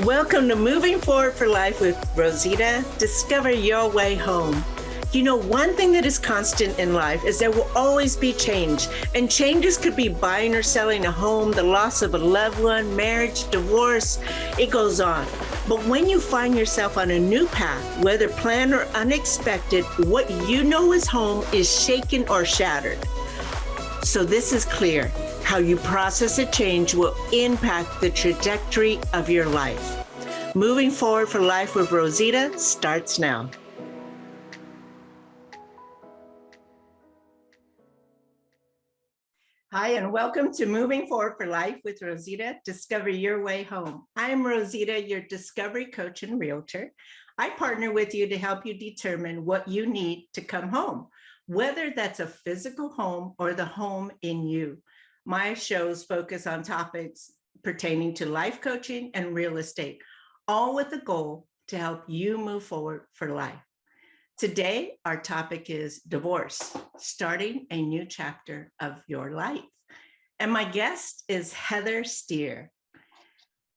Welcome to Moving Forward for Life with Rosita. Discover your way home. You know, one thing that is constant in life is there will always be change. And changes could be buying or selling a home, the loss of a loved one, marriage, divorce, it goes on. But when you find yourself on a new path, whether planned or unexpected, what you know is home is shaken or shattered. So this is clear. How you process a change will impact the trajectory of your life. Moving Forward for Life with Rosita starts now. Hi, and welcome to Moving Forward for Life with Rosita. Discover your way home. I am Rosita, your discovery coach and realtor. I partner with you to help you determine what you need to come home, whether that's a physical home or the home in you. My shows focus on topics pertaining to life coaching and real estate, all with the goal to help you move forward for life. Today, our topic is divorce, starting a new chapter of your life. And my guest is Heather Steer.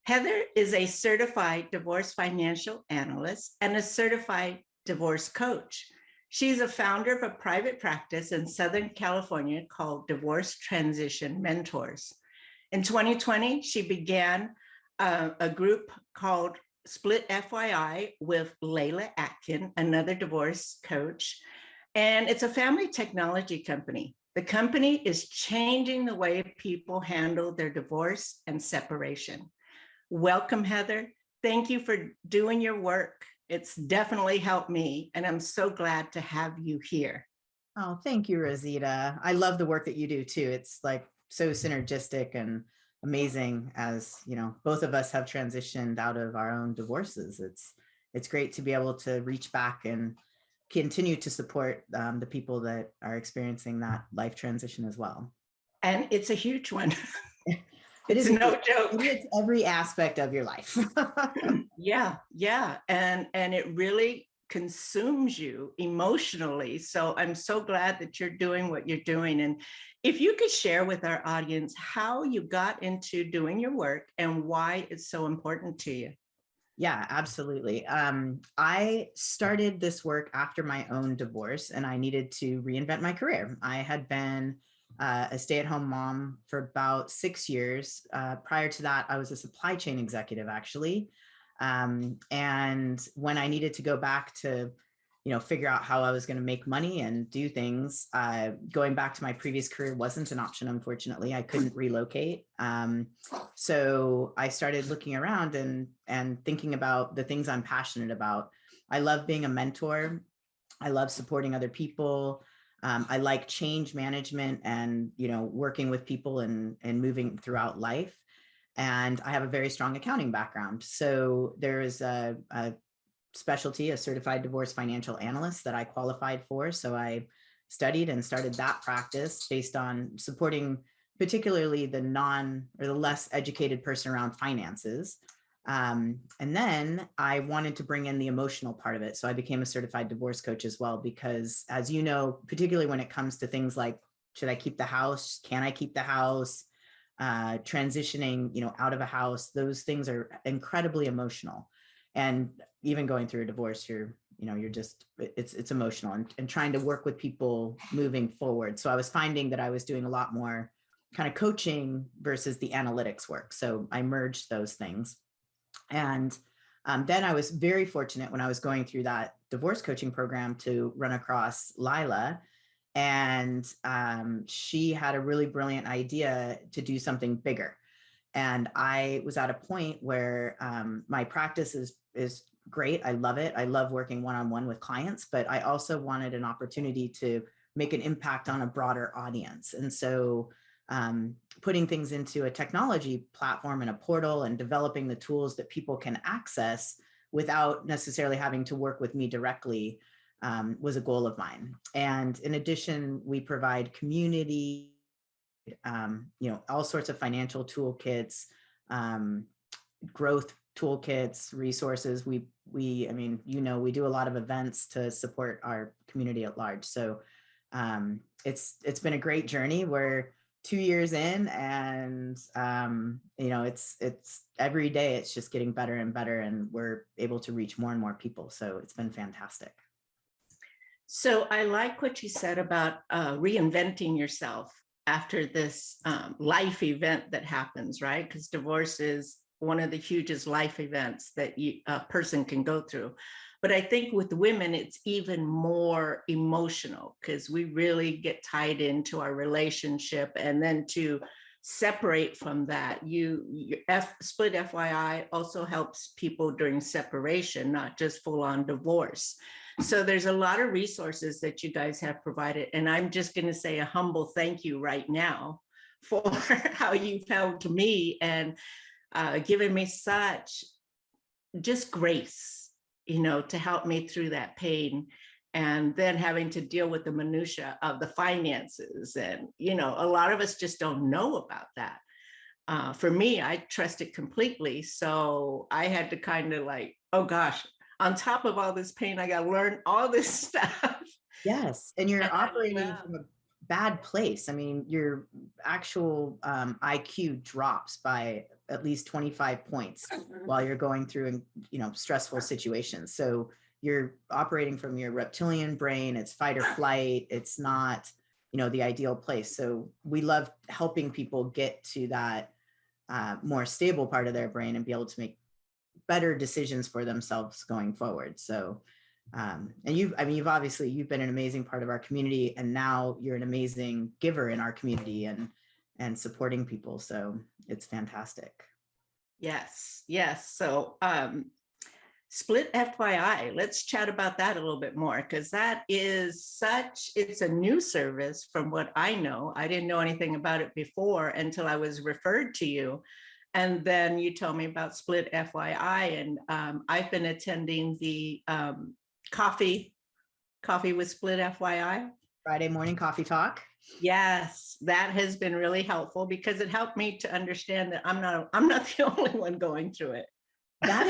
Heather is a certified divorce financial analyst and a certified divorce coach. She's a founder of a private practice in Southern California called Divorce Transition Mentors. In 2020, she began a group called Split.fyi with Layla Atkin, another divorce coach, and it's a family technology company. The company is changing the way people handle their divorce and separation. Welcome, Heather. Thank you for doing your work. It's definitely helped me, and I'm so glad to have you here. Oh, thank you, Rosita. I love the work that you do too. It's like so synergistic and amazing. As you know, both of us have transitioned out of our own divorces. It's great to be able to reach back and continue to support the people that are experiencing that life transition as well. And it's a huge one. It It's is no joke. It's every aspect of your life. Yeah. And it really consumes you emotionally. So I'm so glad that you're doing what you're doing. And if you could share with our audience how you got into doing your work and why it's so important to you. Yeah, absolutely. I started this work after my own divorce and I needed to reinvent my career. I had been a stay-at-home mom for about 6 years. Prior to that, I was a supply chain executive, actually. And when I needed to go back to, figure out how I was going to make money and do things, going back to my previous career wasn't an option. Unfortunately, I couldn't relocate. So I started looking around and thinking about the things I'm passionate about. I love being a mentor. I love supporting other people. I like change management and, working with people and moving throughout life. And I have a very strong accounting background. So there is a specialty, a certified divorce financial analyst that I qualified for. So I studied and started that practice based on supporting particularly the less educated person around finances. And then I wanted to bring in the emotional part of it. So I became a certified divorce coach as well, because as you know, particularly when it comes to things like, should I keep the house? Can I keep the house? Transitioning, out of a house, those things are incredibly emotional. And even going through a divorce, it's emotional and trying to work with people moving forward. So I was finding that I was doing a lot more kind of coaching versus the analytics work. So I merged those things. And then I was very fortunate when I was going through that divorce coaching program to run across Lila. And she had a really brilliant idea to do something bigger. And I was at a point where my practice is great. I love it. I love working one-on-one with clients, but I also wanted an opportunity to make an impact on a broader audience. And so putting things into a technology platform and a portal and developing the tools that people can access without necessarily having to work with me directly was a goal of mine. And in addition, we provide community, all sorts of financial toolkits, growth toolkits, resources. We do a lot of events to support our community at large. So it's been a great journey where 2 years in, and it's every day it's just getting better and better, and we're able to reach more and more people. So it's been fantastic. So I like what you said about reinventing yourself after this life event that happens, right? Because divorce is one of the hugest life events that a person can go through. But I think with women, it's even more emotional because we really get tied into our relationship, and then to separate from that, Split FYI also helps people during separation, not just full on divorce. So there's a lot of resources that you guys have provided. And I'm just going to say a humble thank you right now for how you've helped me and given me such just grace, to help me through that pain. And then having to deal with the minutia of the finances. And, a lot of us just don't know about that. For me, I trust it completely. So I had to kind of like, oh gosh, on top of all this pain, I got to learn all this stuff. Yes. And you're operating from a bad place. I mean, your actual IQ drops by at least 25 points while you're going through, stressful situations. So you're operating from your reptilian brain. It's fight or flight. It's not, the ideal place. So we love helping people get to that more stable part of their brain and be able to make better decisions for themselves going forward. So, and you've been an amazing part of our community, and now you're an amazing giver in our community and supporting people. So it's fantastic. Yes. So, Split FYI, let's chat about that a little bit more, because that is it's a new service from what I know. I didn't know anything about it before until I was referred to you. And then you told me about Split FYI, and I've been attending the coffee with Split FYI. Friday morning coffee talk. Yes, that has been really helpful because it helped me to understand that I'm not the only one going through it. That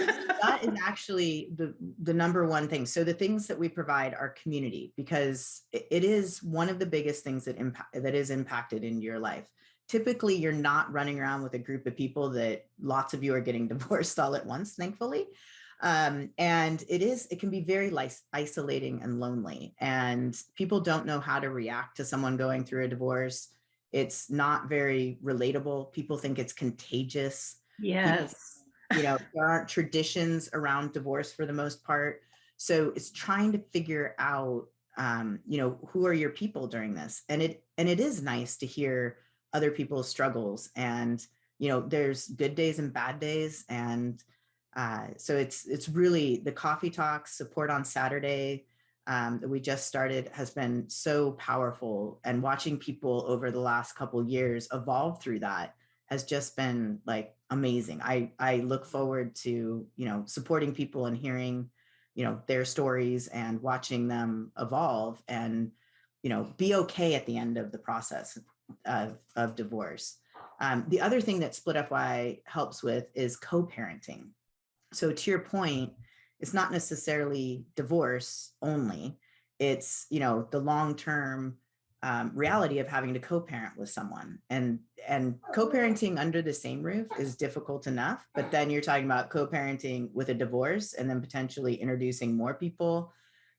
is actually the number one thing. So the things that we provide are community, because it is one of the biggest things that is impacted in your life. Typically, you're not running around with a group of people that lots of you are getting divorced all at once, thankfully. And it can be very isolating and lonely, and people don't know how to react to someone going through a divorce. It's not very relatable. People think it's contagious. Yes. There aren't traditions around divorce for the most part. So it's trying to figure out, who are your people during this? And it is nice to hear other people's struggles, and, there's good days and bad days. And so it's really the coffee talks, support on Saturday that we just started has been so powerful, and watching people over the last couple years evolve through that has just been like amazing. I look forward to, supporting people and hearing, their stories and watching them evolve and, be okay at the end of the process of divorce. The other thing that Split FY helps with is co-parenting. So to your point, it's not necessarily divorce only. It's, the long-term reality of having to co-parent with someone, and co-parenting under the same roof is difficult enough, but then you're talking about co-parenting with a divorce and then potentially introducing more people,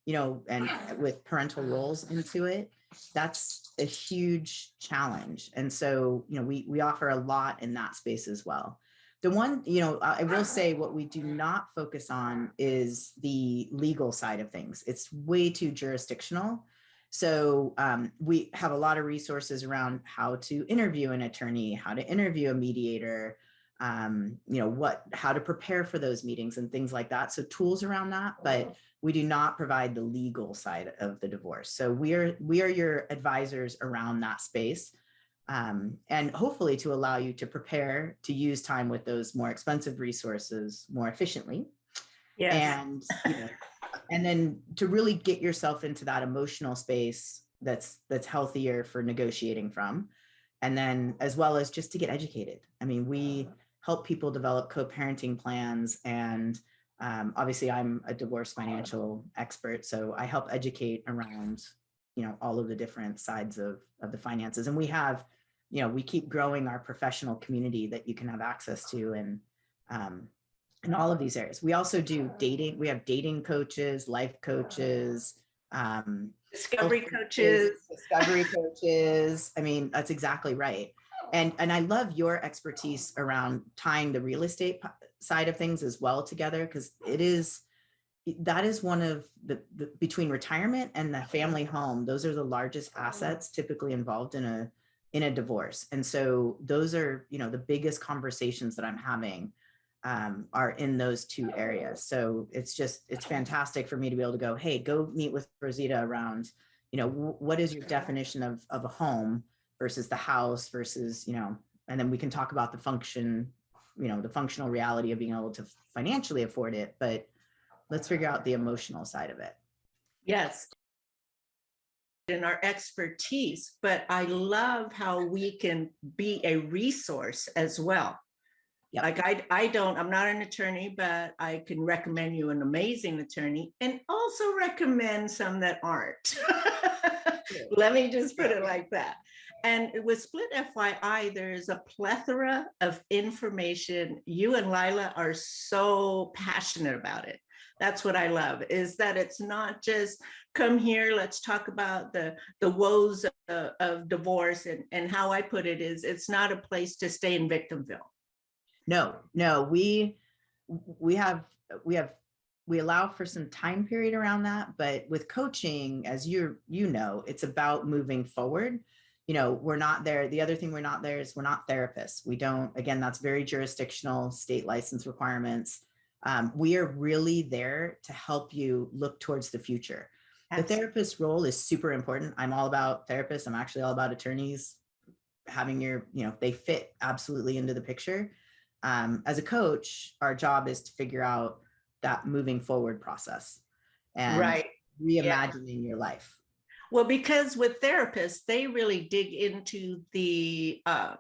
and with parental roles into it. That's a huge challenge. And so, we offer a lot in that space as well. The one, I will say what we do not focus on is the legal side of things. It's way too jurisdictional. So we have a lot of resources around how to interview an attorney, how to interview a mediator, how to prepare for those meetings and things like that. So tools around that, but we do not provide the legal side of the divorce. So we are your advisors around that space. And hopefully to allow you to prepare to use time with those more expensive resources more efficiently. Yes. And then to really get yourself into that emotional space that's healthier for negotiating from. And then as well as just to get educated. I mean, we help people develop co-parenting plans, and obviously I'm a divorce financial expert, so I help educate around, all of the different sides of the finances. And we have we keep growing our professional community that you can have access to, and in all of these areas. We also do dating. We have dating coaches, life coaches, discovery coaches. discovery coaches. I mean, that's exactly right. And I love your expertise around tying the real estate side of things as well together, because that is one of the between retirement and the family home, those are the largest assets typically involved in a divorce. And so those are, the biggest conversations that I'm having are in those two areas. So it's fantastic for me to be able to go, hey, go meet with Rosita around, what is your definition of a home versus the house versus, and then we can talk about the function, the functional reality of being able to financially afford it, but let's figure out the emotional side of it. Yes. In our expertise, but I love how we can be a resource as well. Yep. Like I'm not an attorney, but I can recommend you an amazing attorney and also recommend some that aren't. Let me just put it like that. And with Split.fyi, there's a plethora of information. You and Lila are so passionate about it. That's what I love, is that it's not just come here, let's talk about the woes of divorce. And how I put it is, it's not a place to stay in victimville. No, we allow for some time period around that, but with coaching, as it's about moving forward. We're not there. The other thing we're not there is we're not therapists. We don't, again, that's very jurisdictional, state license requirements. We are really there to help you look towards the future. Absolutely. The therapist role is super important. I'm all about therapists. I'm actually all about attorneys having they fit absolutely into the picture. As a coach, our job is to figure out that moving forward process and reimagining your life. Well, because with therapists, they really dig into the, a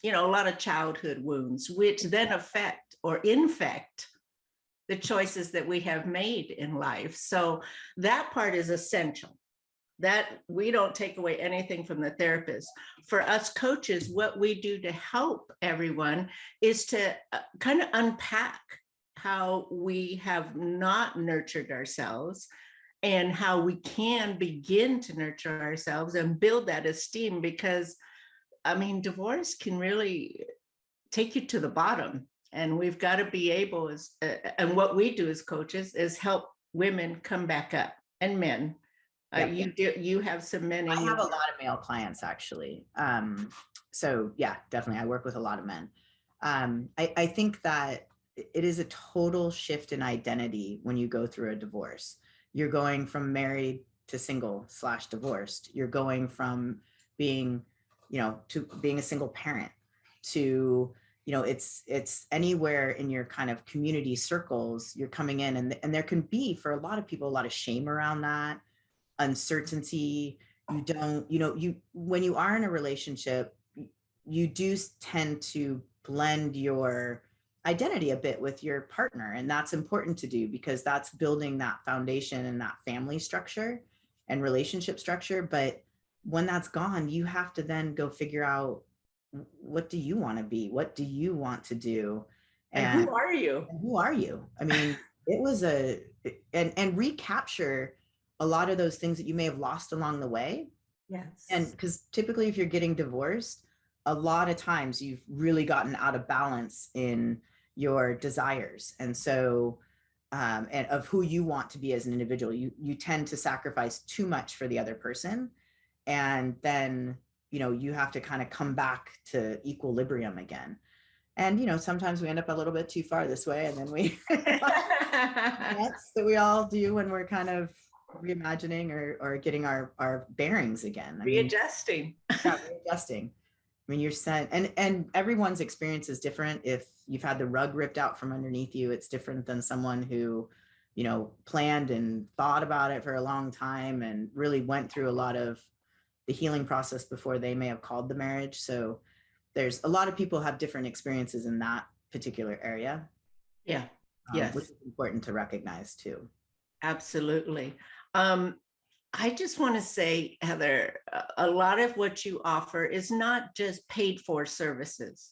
lot of childhood wounds, which then affect or infect the choices that we have made in life. So that part is essential. That we don't take away anything from the therapist. For us coaches, what we do to help everyone is to kind of unpack how we have not nurtured ourselves and how we can begin to nurture ourselves and build that esteem, because divorce can really take you to the bottom, and we've got to be able, and what we do as coaches is help women come back up, and men. You have some men. I have a lot of male clients, actually. So yeah, definitely. I work with a lot of men. I think that it is a total shift in identity when you go through a divorce. You're going from married to single/divorced. You're going from being, to being a single parent to, it's anywhere in your kind of community circles, you're coming in, and there can be, for a lot of people, a lot of shame around that. Uncertainty. When you are in a relationship, you do tend to blend your identity a bit with your partner, and that's important to do because that's building that foundation and that family structure and relationship structure. But when that's gone, you have to then go figure out, what do you want to be? What do you want to do? And who are you? It was and recapture a lot of those things that you may have lost along the way. Yes. And because typically if you're getting divorced, a lot of times you've really gotten out of balance in your desires. And so, and of who you want to be as an individual, you tend to sacrifice too much for the other person. And then, you have to kind of come back to equilibrium again. And, sometimes we end up a little bit too far this way. And then that's that we all do when we're kind of reimagining or getting our bearings again. Readjusting. Readjusting. You're sent, and everyone's experience is different. If you've had the rug ripped out from underneath you, it's different than someone who, planned and thought about it for a long time and really went through a lot of the healing process before they may have called the marriage. So there's a lot of people have different experiences in that particular area. Yeah. Yes. Which is important to recognize too. Absolutely. I just want to say, Heather, a lot of what you offer is not just paid for services.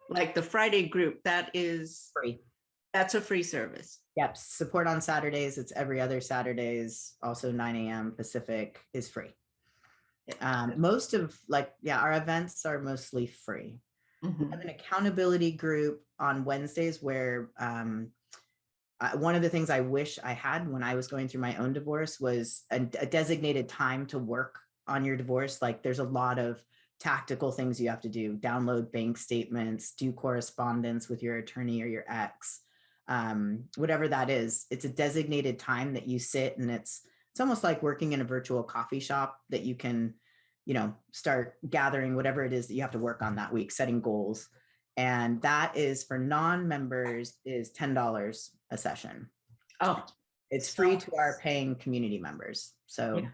Like the Friday group, Free. that's a free service. Yep. Support on Saturdays. It's every other Saturdays. Also 9 a.m. Pacific is free. Most of our events are mostly free. We have an accountability group on Wednesdays where one of the things I wish I had when I was going through my own divorce was a designated time to work on your divorce. Like there's a lot of tactical things you have to do: download bank statements, do correspondence with your attorney or your ex, whatever that is. It's a designated time that you sit, and it's almost like working in a virtual coffee shop that you can, start gathering whatever it is that you have to work on that week, setting goals. And that is for non-members is $10 a session. Oh, it's free to our paying community members. So yeah.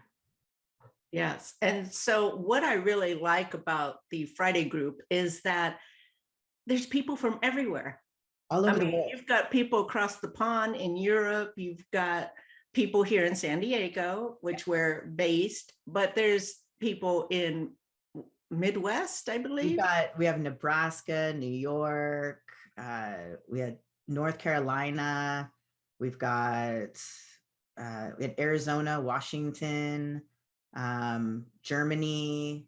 Yes. And so what I really like about the Friday group is that there's people from everywhere. All over the world. You've got people across the pond in Europe. You've got people here in San Diego, which we're based, but there's people in Midwest, I believe. We have Nebraska, New York, we had North Carolina, we've got we had Arizona, Washington, Germany,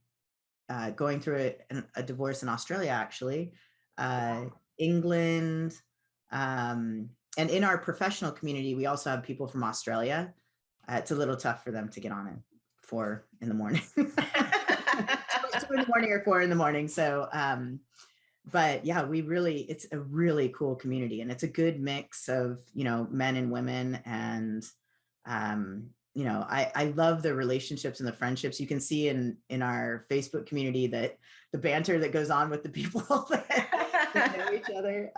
going through a divorce in Australia, actually, England, and in our professional community, we also have people from Australia. It's a little tough for them to get on at 4 in the morning. 2 in the morning or 4 in the morning. So, but yeah, it's a really cool community, and it's a good mix of, men and women. And, I love the relationships and the friendships. You can see in our Facebook community that the banter that goes on with the people that know each other.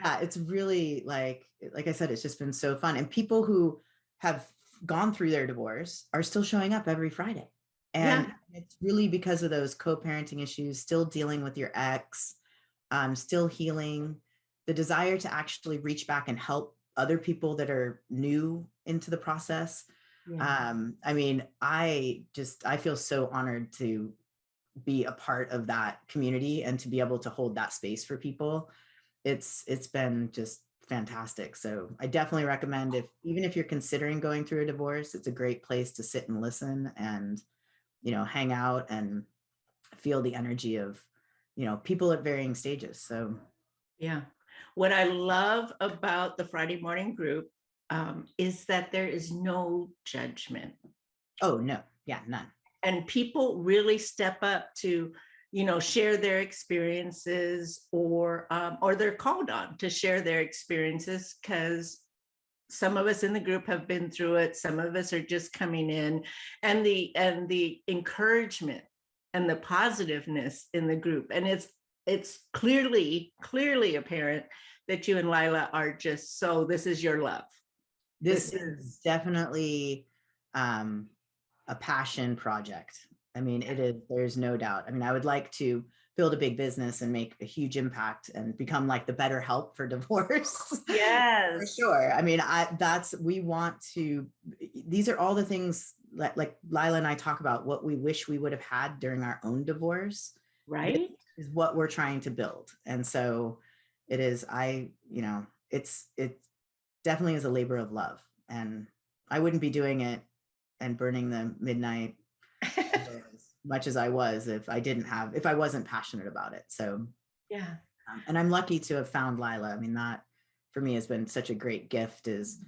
Yeah, it's really like I said, it's just been so fun. And people who have gone through their divorce are still showing up every Friday. And it's really because of those co-parenting issues, still dealing with your ex, still healing, the desire to actually reach back and help other people that are new into the process. Yeah. I feel so honored to be a part of that community and to be able to hold that space for people. It's been just fantastic. So I definitely recommend, even if you're considering going through a divorce, it's a great place to sit and listen and, hang out and feel the energy of, people at varying stages. So, yeah. What I love about the Friday morning group is that there is no judgment. Oh, no. Yeah, none. And people really step up to, share their experiences, or they're called on to share their experiences, because some of us in the group have been through it. Some of us are just coming in, and the encouragement and the positiveness in the group. And it's clearly apparent that you and Lila are just, so this is your love. This is definitely a passion project. It is, there's no doubt. I would like to build a big business and make a huge impact and become like the better help for divorce. Yes. For sure. We want to, these are all the things like Lila and I talk about, what we wish we would have had during our own divorce. Right. Is what we're trying to build. And so it is, it definitely is a labor of love, and I wouldn't be doing it and burning the midnight as much as I was if I wasn't passionate about it. So yeah. And I'm lucky to have found Lila. That for me has been such a great gift, is,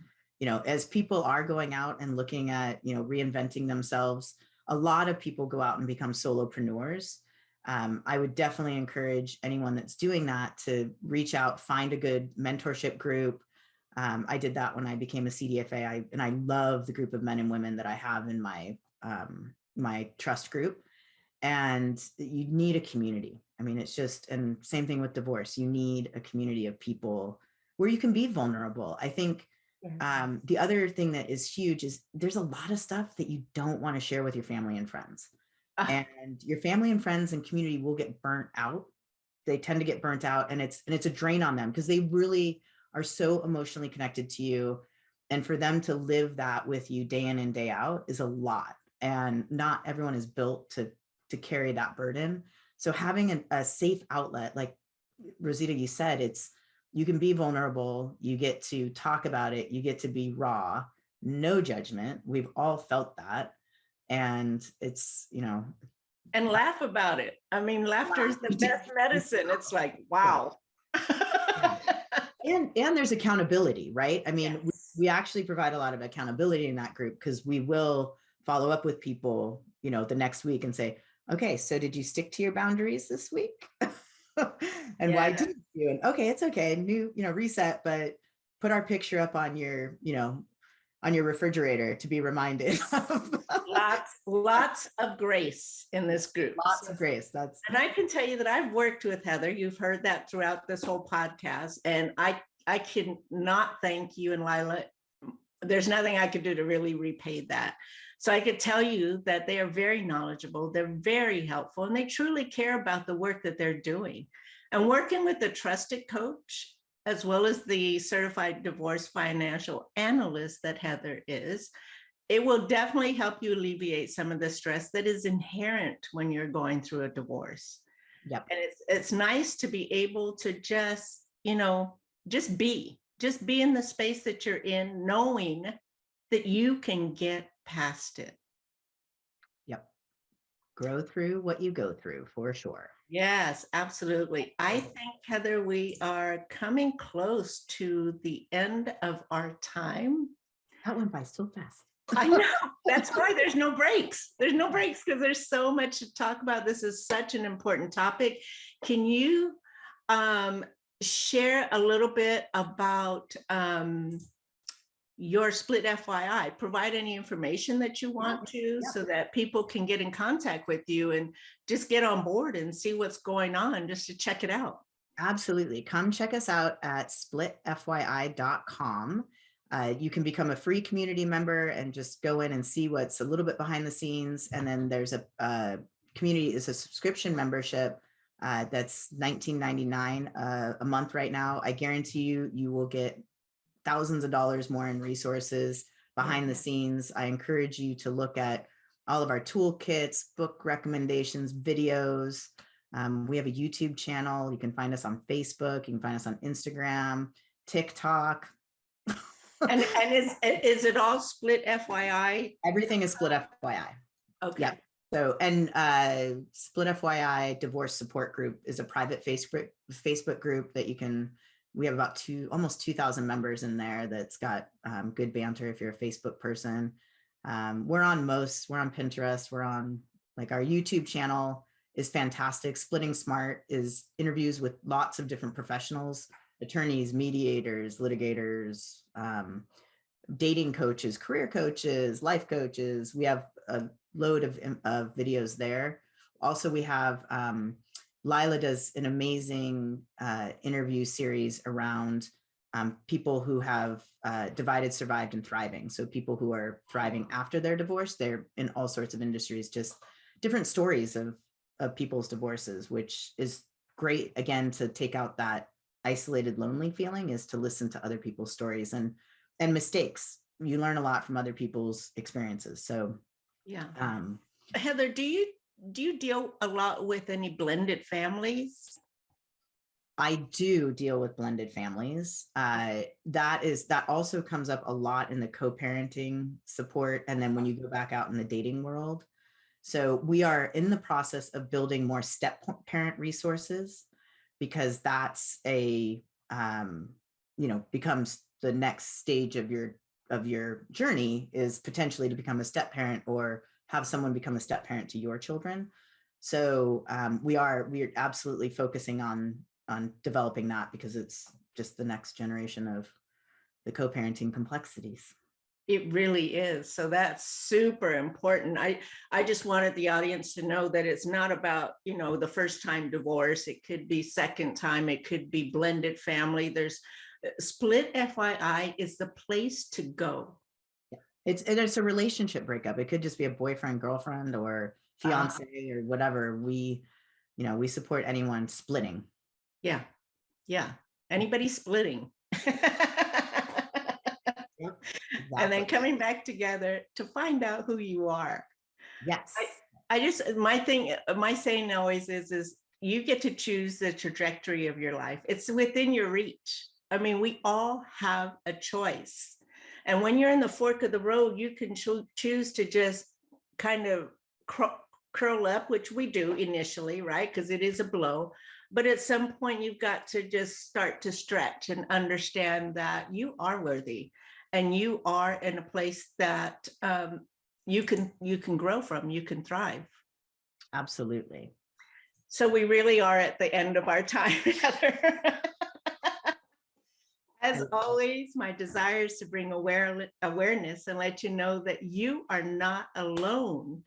as people are going out and looking at, reinventing themselves, a lot of people go out and become solopreneurs. I would definitely encourage anyone that's doing that to reach out, find a good mentorship group. I did that when I became a CDFA, and I love the group of men and women that I have in my my trust group. And you need a community. It's just, and same thing with divorce. You need a community of people where you can be vulnerable. I think the other thing that is huge is there's a lot of stuff that you don't want to share with your family and friends. And your family and friends and community will get burnt out. They tend to get burnt out, and it's a drain on them because they really are so emotionally connected to you. And for them to live that with you day in and day out is a lot. And not everyone is built to carry that burden. So having a safe outlet, like Rosita, you said, you can be vulnerable, you get to talk about it, you get to be raw, no judgment. We've all felt that. And it's, And laugh about it. I mean, laughter is the best medicine. It's like, wow. Yeah. And there's accountability, right? I mean, Yes. we actually provide a lot of accountability in that group, because we will follow up with people, the next week and say, okay, so did you stick to your boundaries this week? And why didn't you? And okay, it's okay. New, reset, but put our picture up on your, on your refrigerator to be reminded. Lots of grace in this group. Lots of grace. And I can tell you that I've worked with Heather. You've heard that throughout this whole podcast. And I can not thank you and Lila. There's nothing I could do to really repay that. So I could tell you that they are very knowledgeable, they're very helpful, and they truly care about the work that they're doing. And working with the trusted coach, as well as the certified divorce financial analyst that Heather is, it will definitely help you alleviate some of the stress that is inherent when you're going through a divorce. Yep. And it's nice to be able to just, just be in the space that you're in, knowing that you can get past it. Yep. Grow through what you go through, for sure. Yes, absolutely. I think, Heather, we are coming close to the end of our time. That went by so fast. I know. That's why there's no breaks. There's no breaks because there's so much to talk about. This is such an important topic. Can you share a little bit about your Split.fyi? Provide any information that you want to, so that people can get in contact with you and just get on board and see what's going on, just to check it out. Absolutely. Come check us out at Split.fyi.com. You can become a free community member and just go in and see what's a little bit behind the scenes. And then there's a community, is a subscription membership that's $19.99 a month right now. I guarantee you will get thousands of dollars more in resources behind the scenes. I encourage you to look at all of our toolkits, book recommendations, videos. We have a YouTube channel. You can find us on Facebook. You can find us on Instagram, TikTok. And is it all Split.fyi? Everything is Split.fyi. Okay. Yeah. So, and Split.fyi Divorce Support Group is a private Facebook group that we have about almost 2,000 members in there. That's got good banter if you're a Facebook person. We're on Pinterest. We're on, like, our YouTube channel is fantastic. Splitting Smart is interviews with lots of different professionals, attorneys, mediators, litigators, dating coaches, career coaches, life coaches. We have a load of videos there. Also, we have Lila does an amazing interview series around people who have divided, survived, and thriving. So people who are thriving after their divorce. They're in all sorts of industries, just different stories of people's divorces, which is great, again, to take out that isolated, lonely feeling, is to listen to other people's stories and mistakes. You learn a lot from other people's experiences. So yeah. Heather, do you deal a lot with any blended families? I do deal with blended families. That also comes up a lot in the co-parenting support. And then when you go back out in the dating world. So we are in the process of building more step parent resources, because that's becomes the next stage of your journey, is potentially to become a step parent or have someone become a step parent to your children. So we are absolutely focusing on developing that, because it's just the next generation of the co-parenting complexities. It really is. So that's super important. I just wanted the audience to know that it's not about, the first time divorce. It could be second time. It could be blended family. There's Split.fyi is the place to go. It's a relationship breakup. It could just be a boyfriend, girlfriend, or fiance or whatever. We support anyone splitting. Yeah. Anybody splitting. Yep, And then exactly. coming back together to find out who you are. Yes. My saying always is you get to choose the trajectory of your life. It's within your reach. I mean, we all have a choice. And when you're in the fork of the road, you can choose to just kind of curl up, which we do initially, right? Because it is a blow. But at some point, you've got to just start to stretch and understand that you are worthy and you are in a place that you can grow from, you can thrive. Absolutely. So we really are at the end of our time, Heather. As always, my desire is to bring awareness and let you know that you are not alone,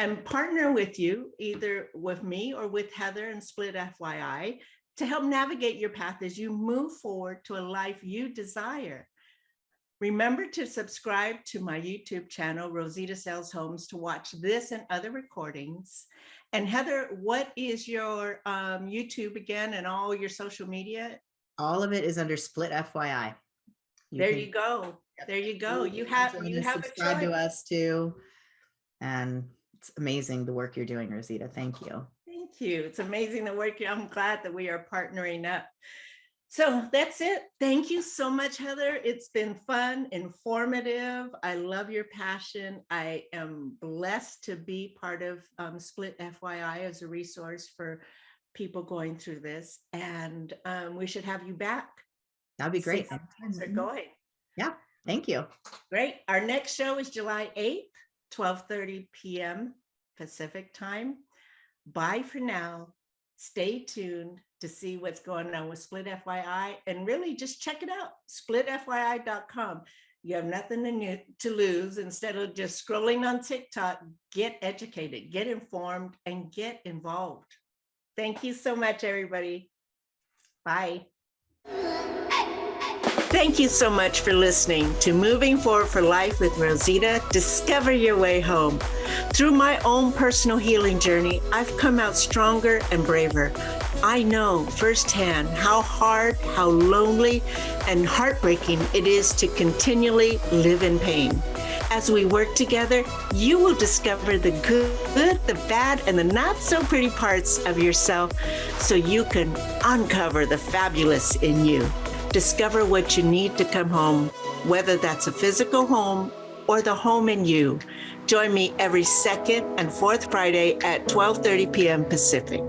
and partner with you, either with me or with Heather and Split.fyi, to help navigate your path as you move forward to a life you desire. Remember to subscribe to my YouTube channel, Rosita Sells Homes, to watch this and other recordings. And Heather, what is your YouTube again and all your social media? All of it is under Split.fyi. There you go. There you go. You have a subscribe to choice. us too. And it's amazing the work you're doing, Rosita. Thank you. Thank you. It's amazing the work. I'm glad that we are partnering up. So that's it. Thank you so much, Heather. It's been fun, informative. I love your passion. I am blessed to be part of Split.fyi as a resource for people going through this. And we should have you back. That'd be great. Things are going. Yeah, thank you. Great. Our next show is July 8th, 12:30 p.m. Pacific time. Bye for now. Stay tuned to see what's going on with Split.fyi, and really just check it out, splitfyi.com. You have nothing to lose. Instead of just scrolling on TikTok, get educated, get informed, and get involved. Thank you so much, everybody. Bye. Thank you so much for listening to Moving Forward for Life with Rosita. Discover your way home. Through my own personal healing journey, I've come out stronger and braver. I know firsthand how hard, how lonely, and heartbreaking it is to continually live in pain. As we work together, you will discover the good, the bad, and the not so pretty parts of yourself so you can uncover the fabulous in you. Discover what you need to come home, whether that's a physical home or the home in you. Join me every second and fourth Friday at 12:30 p.m. Pacific.